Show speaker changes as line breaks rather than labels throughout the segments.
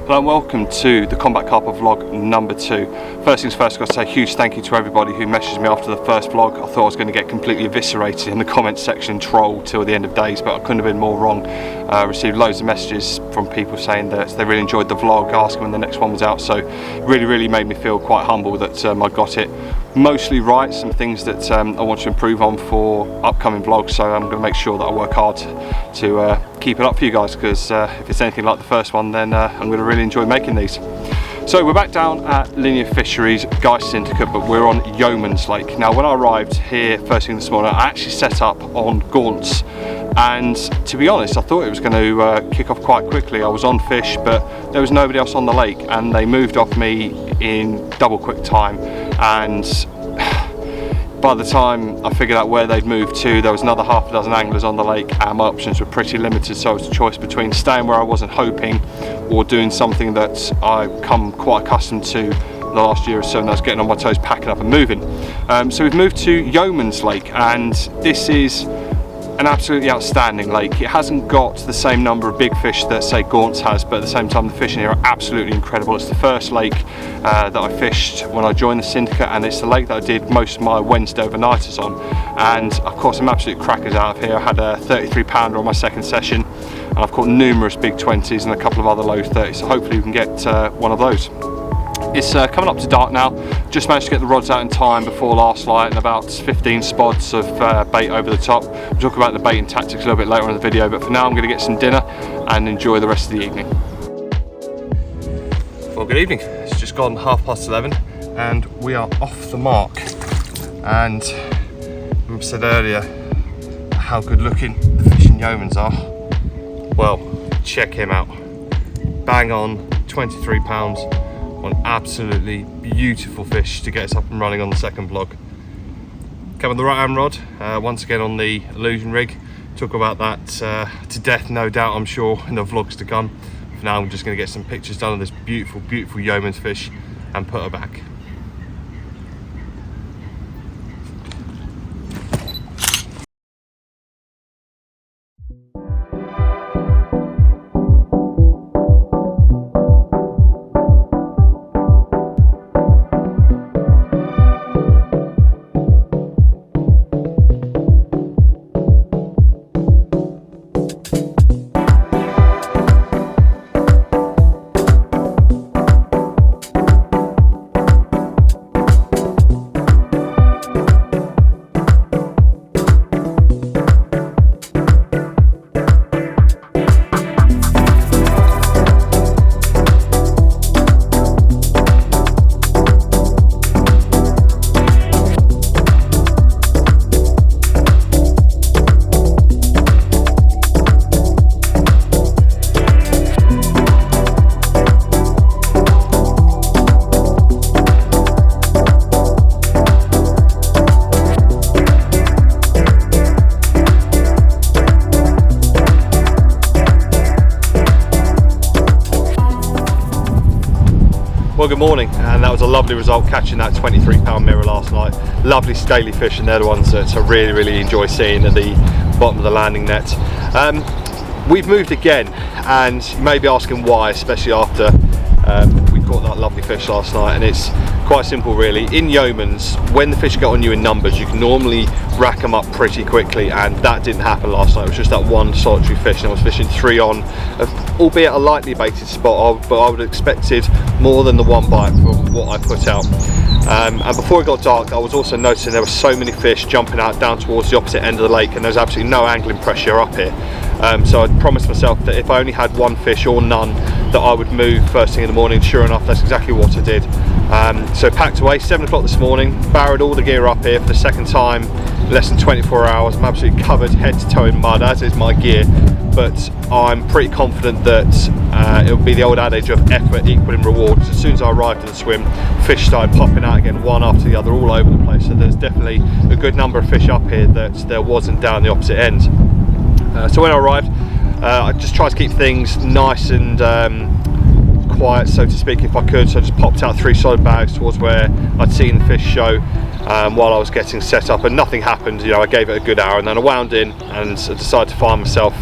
Hello and welcome to the Combat Carper vlog number 2. First things first, I've got to say a huge thank you to everybody who messaged me after the first vlog. I thought I was going to get completely eviscerated in the comments section, trolled till the end of days, but I couldn't have been more wrong. I received loads of messages from people saying that they really enjoyed the vlog, asking when the next one was out, so really made me feel quite humble that I got it mostly right. Some things that I want to improve on for upcoming vlogs, so I'm going to make sure that I work hard to keep it up for you guys, because if it's anything like the first one, then I'm going to really enjoy making these. So we're back down at Linear Fisheries Syndicate, but we're on Yeomans Lake. Now when I arrived here first thing this morning, I actually set up on gaunts, and to be honest I thought it was going to kick off quite quickly. I was on fish but there was nobody else on the lake, and they moved off me in double quick time, and by the time I figured out where they'd moved to, there was another half a dozen anglers on the lake and my options were pretty limited, so it was a choice between staying where I wasn't hoping or doing something that I've come quite accustomed to the last year or so, and that's getting on my toes, packing up and moving. So we've moved to Yeomans Lake, and this is an absolutely outstanding lake. It hasn't got the same number of big fish that say Gaunts has, but at the same time the fish in here are absolutely incredible. It's the first lake that I fished when I joined the syndicate, and it's the lake that I did most of my Wednesday overnighters on, and I've caught some absolute crackers out of here. I had a 33 pounder on my second session, and I've caught numerous big 20s and a couple of other low 30s, so hopefully we can get one of those. It's coming up to dark now. Just managed to get the rods out in time before last light, and about 15 spots of bait over the top. We'll talk about the baiting tactics a little bit later on in the video, but for now I'm going to get some dinner and enjoy the rest of the evening. Well, good evening. It's just gone 11:30 and we are off the mark. And I said earlier how good looking the fish in Yeomans are. Well, check him out. Bang on, 23 pounds. On absolutely beautiful fish to get us up and running on the second vlog. Come on the right hand rod, once again on the illusion rig. Talk about that to death, no doubt, I'm sure, in the vlogs to come. For now I'm just going to get some pictures done of this beautiful Yeomans fish and put her back. Well, good morning, and that was a lovely result, catching that 23 pound mirror last night. Lovely scaly fish, and they're the ones that I really enjoy seeing at the bottom of the landing net. We've moved again, and you may be asking why, especially after we caught that lovely fish last night, and it's quite simple really. In Yeomans, when the fish get on you in numbers, you can normally rack them up pretty quickly, and that didn't happen last night. It was just that one solitary fish, and I was fishing 3 on, albeit a lightly baited spot, but I would have expected more than the 1 bite from what I put out. And before it got dark, I was also noticing there were so many fish jumping out down towards the opposite end of the lake, and there's absolutely no angling pressure up here. So I promised myself that if I only had 1 fish or none, that I would move first thing in the morning. Sure enough, that's exactly what I did. So packed away, 7 o'clock this morning, barrowed all the gear up here for the second time in less than 24 hours. I'm absolutely covered head to toe in mud, as is my gear, but I'm pretty confident that it'll be the old adage of effort equaling reward. As soon as I arrived in the swim, fish started popping out again, one after the other, all over the place. So there's definitely a good number of fish up here that there wasn't down the opposite end. So when I arrived, I just tried to keep things nice and quiet, so to speak, if I could. So I just popped out 3 solid bags towards where I'd seen the fish show while I was getting set up, and nothing happened. You know, I gave it a good hour, and then I wound in and decided to find myself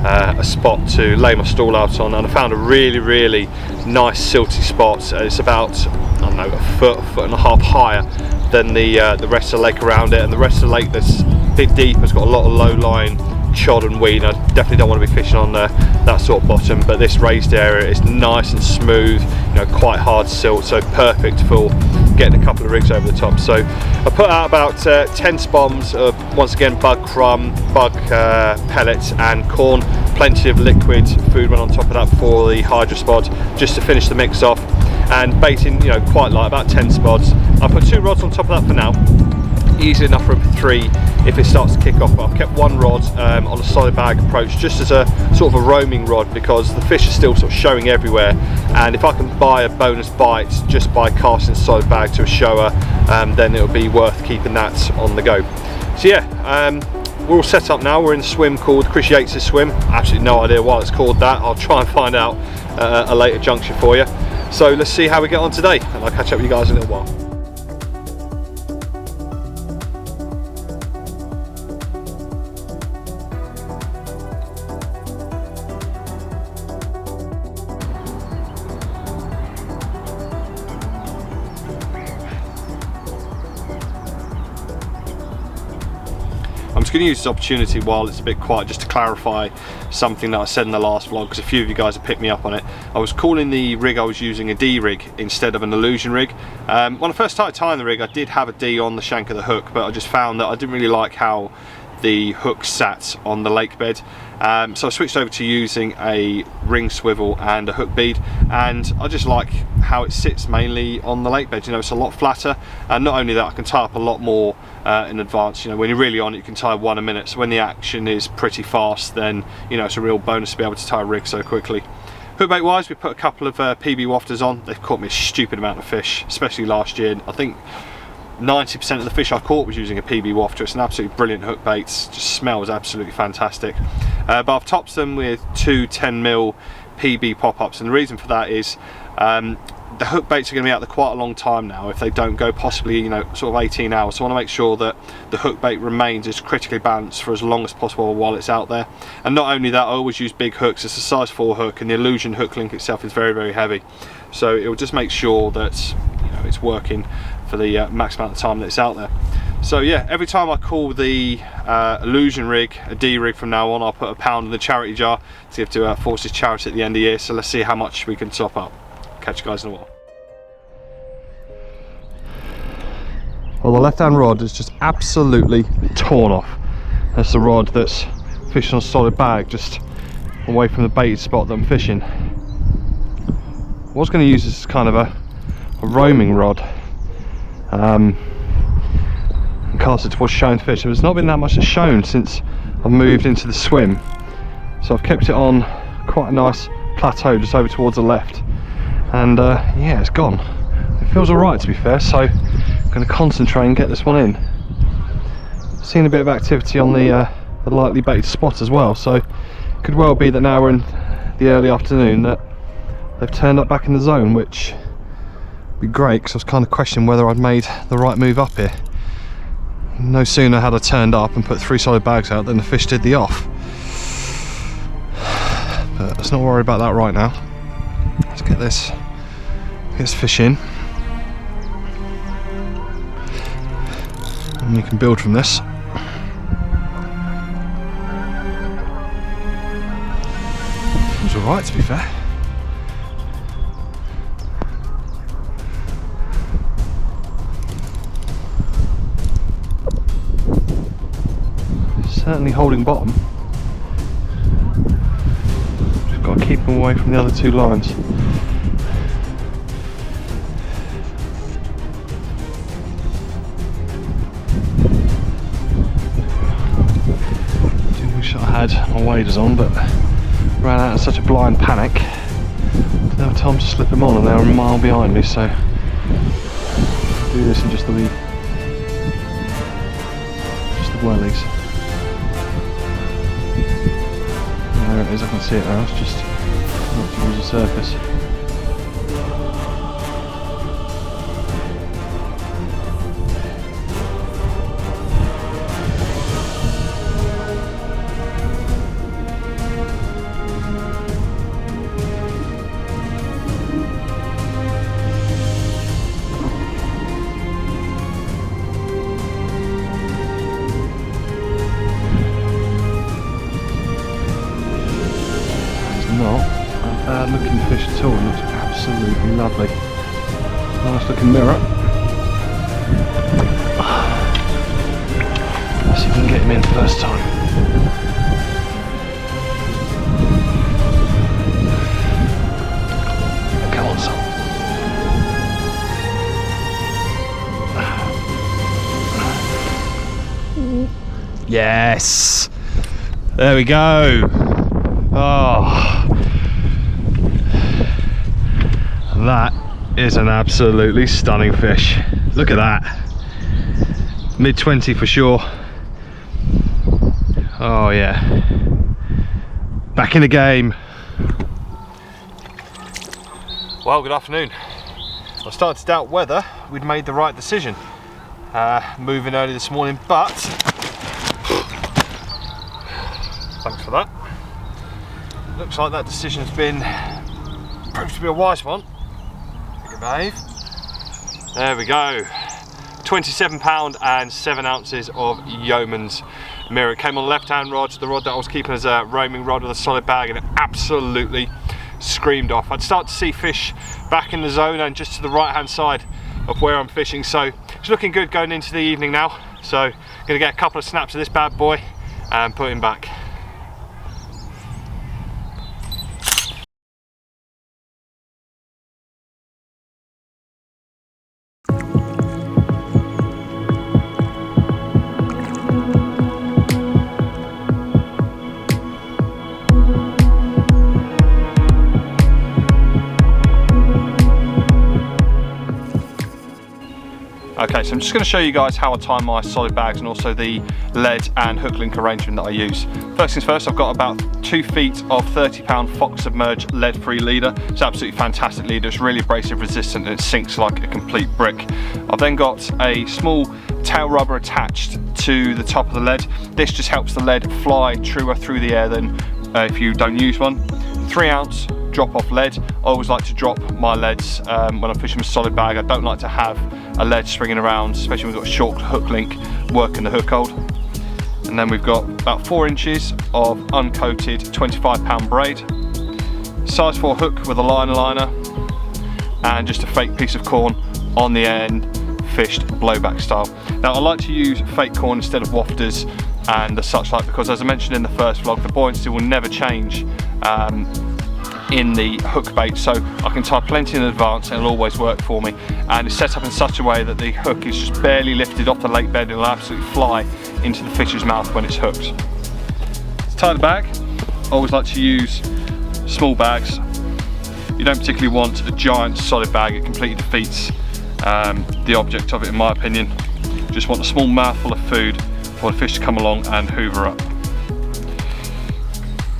a spot to lay my stall out on, and I found a really nice silty spot. It's about, I don't know, a foot and a half higher than the rest of the lake around it, and the rest of the lake that's a bit deep has got a lot of low-lying chod and weed. I definitely don't want to be fishing on that sort of bottom, but this raised area is nice and smooth, you know, quite hard silt, so perfect for getting a couple of rigs over the top. So I put out about 10 spoms of, once again, bug crumb, bug pellets and corn. Plenty of liquid food went on top of that for the hydro spod, just to finish the mix off, and baiting, you know, quite light, about 10 spods. I put 2 rods on top of that for now, easy enough for 3 if it starts to kick off, but I've kept 1 rod on a solid bag approach, just as a sort of a roaming rod, because the fish are still sort of showing everywhere, and if I can buy a bonus bite just by casting a solid bag to a shower, then it'll be worth keeping that on the go. So yeah, we're all set up now. We're in a swim called Chris Yates' swim. Absolutely no idea why it's called that. I'll try and find out at a later juncture for you. So let's see how we get on today, and I'll catch up with you guys in a little while. I'm just going to use this opportunity while it's a bit quiet just to clarify something that I said in the last vlog, because a few of you guys have picked me up on it. I was calling the rig I was using a D rig instead of an illusion rig. When I first started tying the rig, I did have a D on the shank of the hook, but I just found that I didn't really like how the hook sat on the lake bed. So I switched over to using a ring swivel and a hook bead, and I just like how it sits mainly on the lake bed. You know, it's a lot flatter, and not only that, I can tie up a lot more in advance. You know, when you're really on it, you can tie 1 a minute, so when the action is pretty fast, then, you know, it's a real bonus to be able to tie a rig so quickly. Hookbait wise, we put a couple of PB Wafters on. They've caught me a stupid amount of fish, especially last year. I think 90% of the fish I caught was using a PB Wafter. It's an absolutely brilliant hook bait, just smells absolutely fantastic. But I've topped them with 2 10mm PB pop-ups, and the reason for that is the hook baits are going to be out there quite a long time now, if they don't go possibly, you know, sort of 18 hours. So I want to make sure that the hook bait remains as critically balanced for as long as possible while it's out there. And not only that, I always use big hooks. It's a size 4 hook, and the illusion hook link itself is very heavy, so it will just make sure that, you know, it's working for the max amount of time that it's out there. So yeah, every time I call the illusion rig a D rig from now on, I'll put £1 in the charity jar to give to Forces Charity at the end of the year. So let's see how much we can top up. Catch you guys in a while. Well, the left hand rod is just absolutely torn off. That's the rod that's fishing on a solid bag, just away from the baited spot that I'm fishing. I was going to use this as kind of a roaming rod, and cast it towards showing fish. There's not been that much that's shown since I've moved into the swim, so I've kept it on quite a nice plateau just over towards the left, and yeah, it's gone. It feels alright, to be fair, so I'm going to concentrate and get this one in. Seen a bit of activity on the lightly baited spot as well, so it could well be that now we're in the early afternoon that they've turned up back in the zone, which would be great, because I was kind of questioning whether I'd made the right move up here. No sooner had I turned up and put 3 solid bags out than the fish did the off. But let's not worry about that right now. Let's get this fish in, and you can build from this. It was alright, to be fair. Certainly holding bottom. Just got to keep them away from the other 2 lines. I wish I had my waders on, but ran out in such a blind panic. Didn't have time to slip them on, and they were a mile behind me, so do this in just the wellies. There it is, I can see it now, it's just not towards the surface. absolutely lovely. Nice looking mirror. Let's see if we can get him in first time. Come on, son. Yes! There we go! Oh, that is an absolutely stunning fish. Look at that. Mid-20 for sure. Oh yeah. Back in the game. Well, good afternoon. I started to doubt whether we'd made the right decision moving early this morning, but thanks for that. Looks like that decision's been proved to be a wise one. Behave. There we go. 27 pound and 7 ounces of Yeomans mirror. It came on the left hand rod, the rod that I was keeping as a roaming rod with a solid bag, and it absolutely screamed off. I'd start to see fish back in the zone and just to the right hand side of where I'm fishing, so it's looking good going into the evening now. So I'm going to get a couple of snaps of this bad boy and put him back. Okay, so I'm just going to show you guys how I tie my solid bags and also the lead and hook link arrangement that I use. First things first, I've got about 2 feet of 30-pound Fox Submerged lead-free leader. It's an absolutely fantastic leader. It's really abrasive resistant and it sinks like a complete brick. I've then got a small tail rubber attached to the top of the lead. This just helps the lead fly truer through the air than if you don't use one. 3 ounce drop off lead. I always like to drop my leads when I'm fishing with a solid bag. I don't like to have a lead swinging around, especially when we've got a short hook link working the hook hold. And then we've got about 4 inches of uncoated 25-pound braid, size 4 hook with a liner, and just a fake piece of corn on the end, fished blowback style. Now I like to use fake corn instead of wafters and the such like, because as I mentioned in the first vlog, the buoyancy will never change in the hook bait, so I can tie plenty in advance and it'll always work for me. And it's set up in such a way that the hook is just barely lifted off the lake bed and it'll absolutely fly into the fish's mouth when it's hooked. To tie the bag, I always like to use small bags. You don't particularly want a giant solid bag, it completely defeats the object of it in my opinion. You just want a small mouthful of food for the fish to come along and hoover up.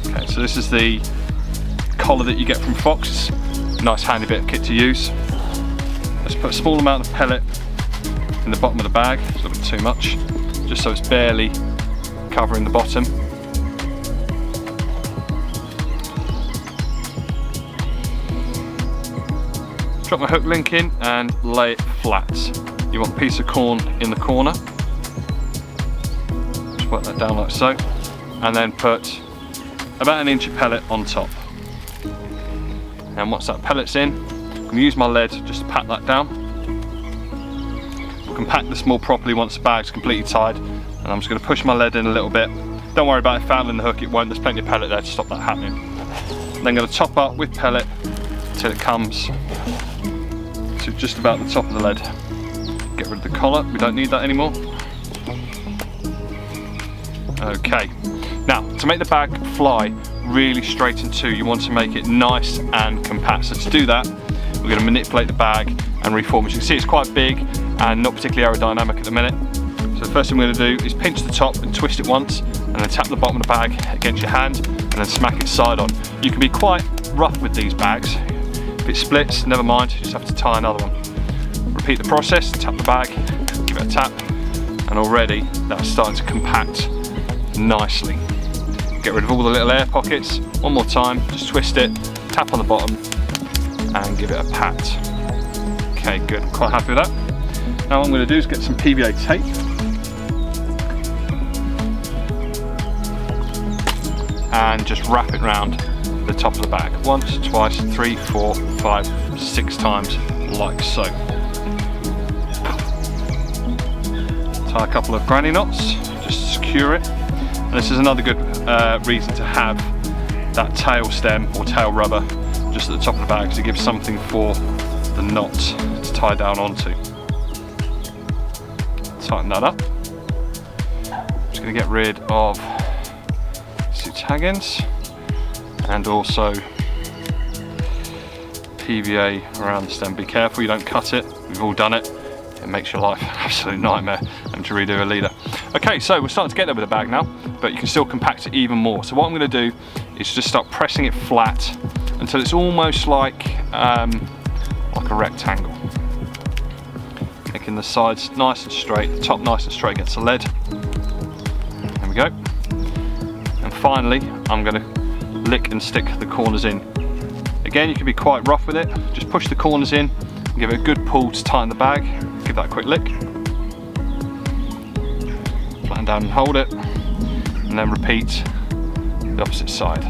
Okay, so this is the collar that you get from Fox. Nice handy bit of kit to use. Let's put a small amount of pellet in the bottom of the bag, it's a little bit too much, just so it's barely covering the bottom. Drop my hook link in and lay it flat. You want a piece of corn in the corner. Just work that down like so, and then put about 1 inch of pellet on top. And once that pellet's in, I'm going to use my lead just to pat that down. We can pack this more properly once the bag's completely tied, and I'm just going to push my lead in a little bit. Don't worry about it fouling the hook, it won't, there's plenty of pellet there to stop that happening. Then I'm going to top up with pellet until it comes to just about the top of the lead. Get rid of the collar, we don't need that anymore. Okay, now to make the bag fly really straight in two, you want to make it nice and compact. So to do that, we're going to manipulate the bag and reform. As you can see, it's quite big and not particularly aerodynamic at the minute. So the first thing we're going to do is pinch the top and twist it once, and then tap the bottom of the bag against your hand and then smack it side on. You can be quite rough with these bags. If it splits, never mind, you just have to tie another one. Repeat the process, tap the bag, give it a tap, and already that's starting to compact nicely. Get rid of all the little air pockets. One more time, just twist it, tap on the bottom, and give it a pat. Okay, good, I'm quite happy with that. Now what I'm going to do is get some PVA tape. And just wrap it round the top of the bag. 1, 2, 3, 4, 5, 6 times like so. Tie a couple of granny knots just to secure it. And this is another good reason to have that tail stem or tail rubber just at the top of the bag, because it gives something for the knot to tie down onto. Tighten that up. Just going to get rid of 2 tag ends and also PVA around the stem. Be careful you don't cut it, we've all done it. It makes your life an absolute nightmare having to redo a leader. Okay, so we're starting to get there with the bag now, but you can still compact it even more. So what I'm going to do is just start pressing it flat until it's almost like a rectangle. Making the sides nice and straight, the top nice and straight against the lead. There we go. And finally, I'm going to lick and stick the corners in. Again, you can be quite rough with it. Just push the corners in and give it a good pull to tighten the bag. Give that a quick lick. Flatten down and hold it. And then repeat the opposite side.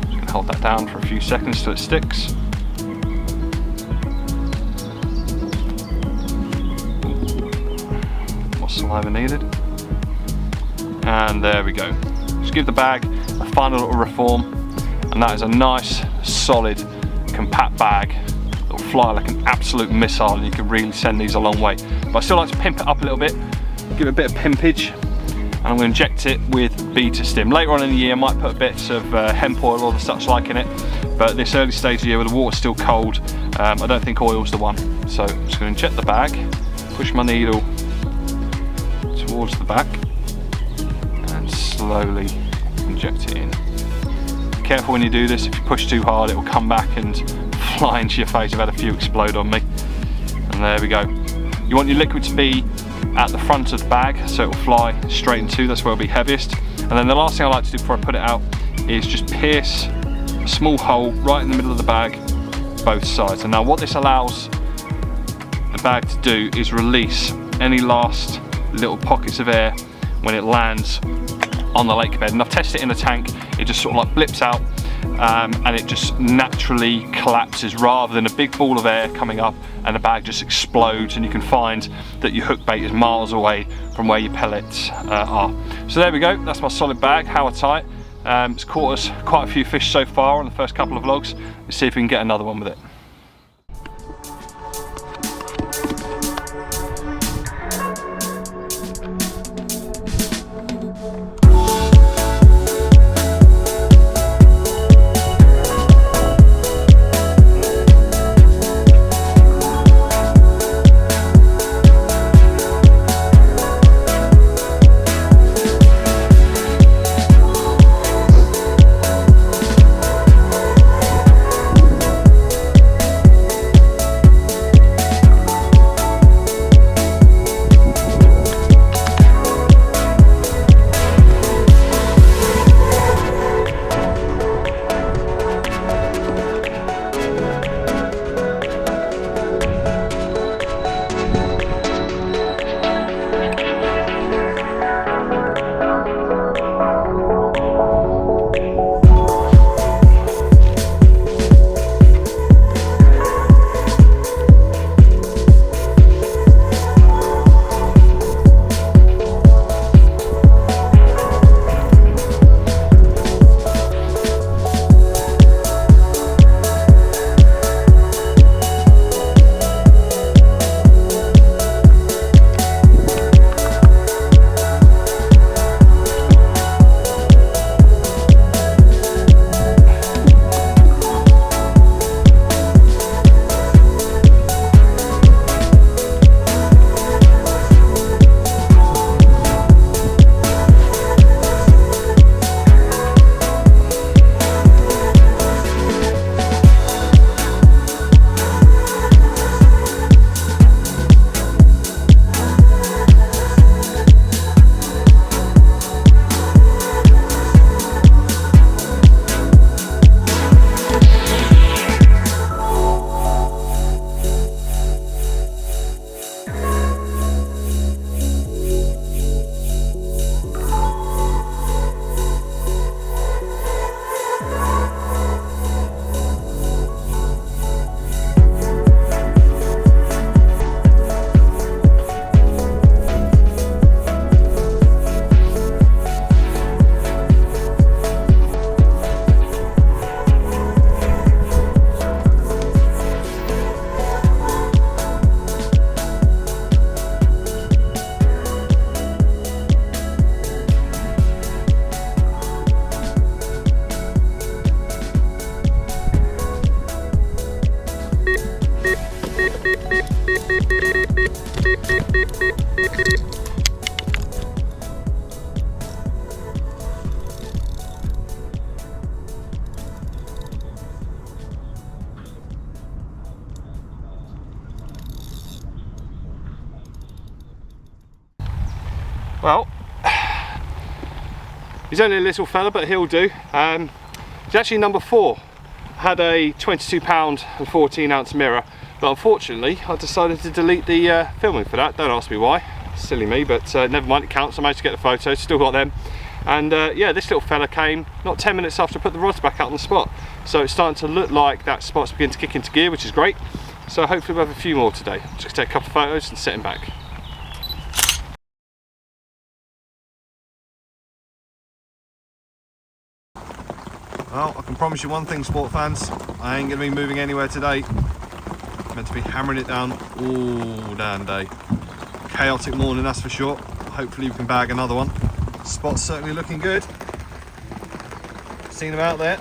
Just going to hold that down for a few seconds till it sticks. Saliva needed, and there we go. Just give the bag a final little reform, and that is a nice solid compact bag that will fly like an absolute missile, and you can really send these a long way. But I still like to pimp it up a little bit, give it a bit of pimpage, and I'm going to inject it with Betastim. Later on in the year I might put bits of hemp oil or the such like in it, but at this early stage of the year where the water's still cold, I don't think oil's the one. So I'm just going to inject the bag, push my needle towards the back and slowly inject it in. Be careful when you do this, if you push too hard it will come back and fly into your face. I've had a few explode on me. And there we go. You want your liquid to be at the front of the bag so it will fly straight into, that's where it'll be heaviest. And then the last thing I like to do before I put it out is just pierce a small hole right in the middle of the bag, both sides. And now what this allows the bag to do is release any last little pockets of air when it lands on the lake bed. And I've tested it in a tank, it just sort of like blips out and it just naturally collapses rather than a big ball of air coming up and the bag just explodes, and you can find that your hook bait is miles away from where your pellets are. So there we go, that's my solid bag, how I tie it. It's caught us quite a few fish so far on the first couple of vlogs. Let's see if we can get another one with it. Well, he's only a little fella, but he'll do. He's actually number 4. Had a 22 pound and 14 ounce mirror, but unfortunately I decided to delete the filming for that. Don't ask me why, silly me, but never mind, it counts. I managed to get the photos, still got them. And yeah, this little fella came not 10 minutes after I put the rods back out on the spot, so it's starting to look like that spot's beginning to kick into gear, which is great. So hopefully we'll have a few more today. Just gonna take a couple of photos and set him back. Well, I can promise you one thing, sport fans, I ain't going to be moving anywhere today. I'm meant to be hammering it down all damn day. Chaotic morning, that's for sure. Hopefully we can bag another one. Spot's certainly looking good. Seen them out there.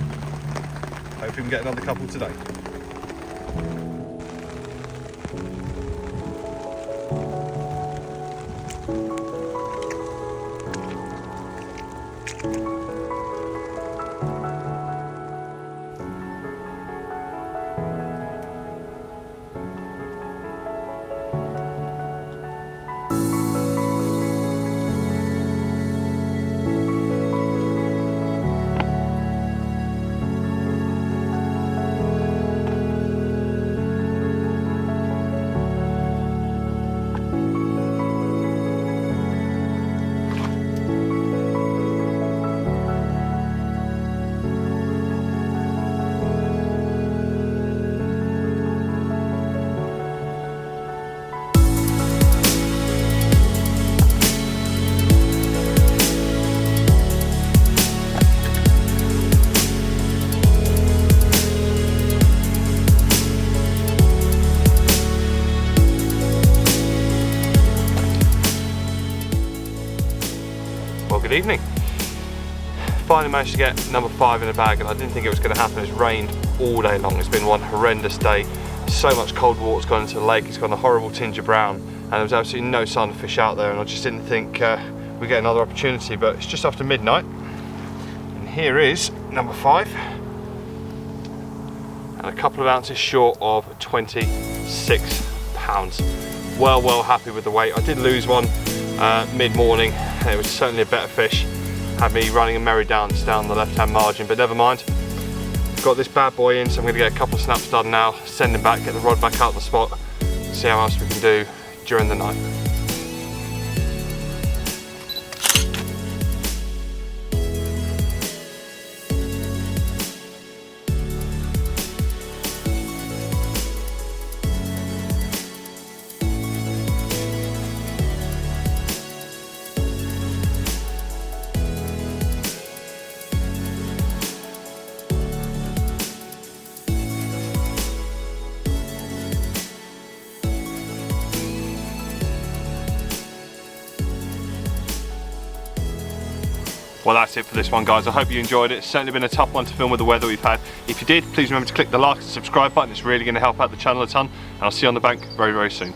Hopefully we can get another couple today. Good evening. Finally managed to get number 5 in a bag, and I didn't think it was going to happen. It's rained all day long. It's been one horrendous day. So much cold water's gone into the lake. It's got a horrible tinge of brown, and there was absolutely no sign of fish out there, and I just didn't think we'd get another opportunity. But it's just after midnight, and here is number 5, and a couple of ounces short of 26 pounds. Well happy with the weight. I did lose one mid-morning. It was certainly a better fish. Had me running a merry dance down the left-hand margin, but never mind. Got this bad boy in, so I'm going to get a couple of snaps done now, send him back, get the rod back out the spot, see how else we can do during the night. Well, that's it for this one, guys. I hope you enjoyed it. It's certainly been a tough one to film with the weather we've had. If you did, please remember to click the like and subscribe button. It's really going to help out the channel a ton, and I'll see you on the bank very soon.